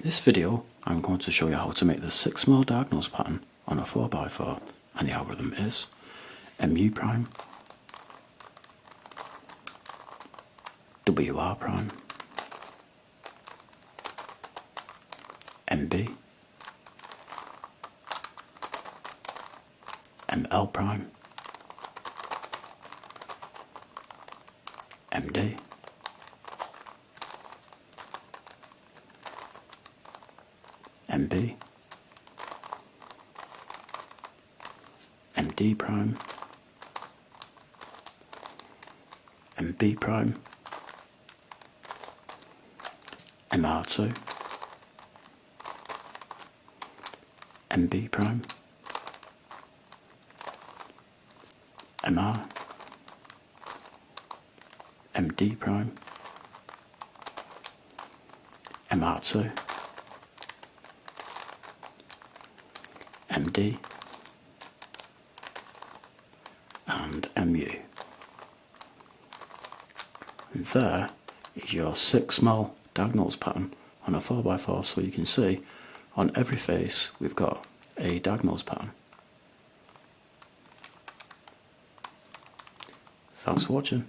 this video I'm going to show you how to make the 6 small diagonals pattern on a 4x4, and the algorithm is MU prime, WR prime, MB, ML prime, MD, MB, MD prime, MB prime, MR2, MB prime, MR, MD prime, MR2, MD, and MU. There is your 6 small diagonals pattern on a 4x4, so you can see on every face we've got a diagonals pattern. Thanks for watching.